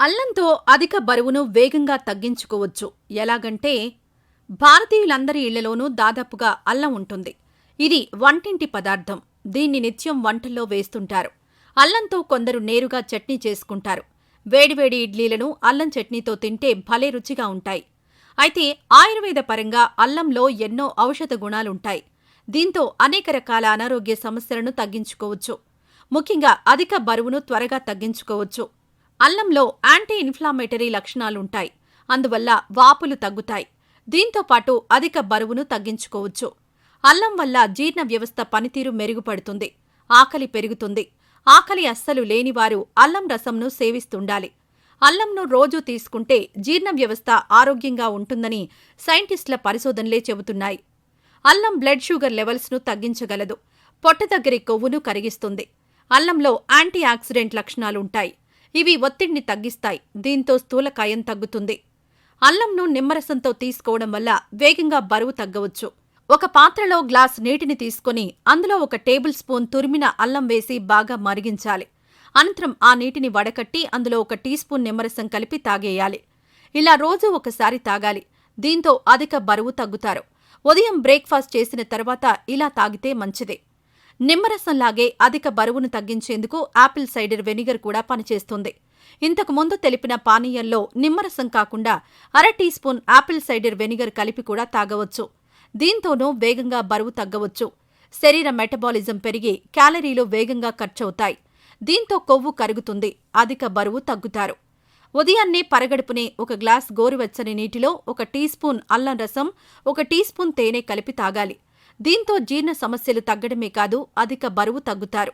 అల్లంతో అధిక బరువును వేగంగా తగ్గించుకోవచ్చు. ఎలాగంటే, భారతీయులందరి ఇళ్లలోనూ దాదాపుగా అల్లం ఉంటుంది. ఇది వంటింటి పదార్థం. దీన్ని నిత్యం వంటల్లో వేస్తుంటారు. అల్లంతో కొందరు నేరుగా చట్నీ చేసుకుంటారు. వేడివేడి ఇడ్లీలను అల్లం చట్నీతో తింటే భలే రుచిగా ఉంటాయి. అయితే ఆయుర్వేద పరంగా అల్లంలో ఎన్నో ఔషధ గుణాలుంటాయి. దీంతో అనేక రకాల అనారోగ్య సమస్యలను తగ్గించుకోవచ్చు. ముఖ్యంగా అధిక బరువును త్వరగా తగ్గించుకోవచ్చు. అల్లంలో యాంటీ ఇన్ఫ్లామేటరీ లక్షణాలుంటాయి. అందువల్ల వాపులు తగ్గుతాయి. దీంతో పాటు అధిక బరువును తగ్గించుకోవచ్చు. అల్లం వల్ల జీర్ణ వ్యవస్థ పనితీరు మెరుగుపడుతుంది. ఆకలి పెరుగుతుంది. ఆకలి అస్సలు లేనివారు అల్లం రసంను సేవిస్తుండాలి. అల్లంను రోజూ తీసుకుంటే జీర్ణ వ్యవస్థ ఆరోగ్యంగా ఉంటుందని సైంటిస్టుల పరిశోధనలే చెబుతున్నాయి. అల్లం బ్లడ్ షుగర్ లెవెల్స్ను తగ్గించగలదు. పొట్ట దగ్గరి కొవ్వును కరిగిస్తుంది. అల్లంలో యాంటీ ఆక్సిడెంట్ లక్షణాలుంటాయి. ఇవి ఒత్తిడిని తగ్గిస్తాయి. దీంతో స్థూలకాయం తగ్గుతుంది. అల్లంను నిమ్మరసంతో తీసుకోవడం వల్ల వేగంగా బరువు తగ్గవచ్చు. ఒక పాత్రలో గ్లాస్ నీటిని తీసుకొని అందులో 1 టేబుల్ స్పూన్ తురిమిన అల్లం వేసి బాగా మరిగించాలి. అనంతరం ఆ నీటిని వడకట్టి అందులో 1 టీ స్పూన్ నిమ్మరసం కలిపి తాగేయాలి. ఇలా రోజూ ఒకసారి తాగాలి. దీంతో అధిక బరువు తగ్గుతారు. ఉదయం బ్రేక్ఫాస్ట్ చేసిన తర్వాత ఇలా తాగితే మంచిదే. నిమ్మరసంలాగే అధిక బరువును తగ్గించేందుకు యాపిల్ సైడర్ వెనిగర్ కూడా పనిచేస్తుంది. ఇంతకు ముందు తెలిపిన పానీయంలో నిమ్మరసం కాకుండా 1/2 teaspoon apple cider vinegar కలిపి కూడా తాగవచ్చు. దీంతోనూ వేగంగా బరువు తగ్గవచ్చు. శరీర మెటబాలిజం పెరిగి క్యాలరీలు వేగంగా ఖర్చవుతాయి. దీంతో కొవ్వు కరుగుతుంది. అధిక బరువు తగ్గుతారు. ఉదయాన్నే పరగడుపునే 1 గ్లాస్ గోరువెచ్చని నీటిలో 1 టీ స్పూన్ అల్లం రసం, 1 టీ స్పూన్ తేనె కలిపి తాగాలి. దీంతో జీర్ణ సమస్యలు తగ్గడమే కాదు, అధిక బరువు తగ్గుతారు.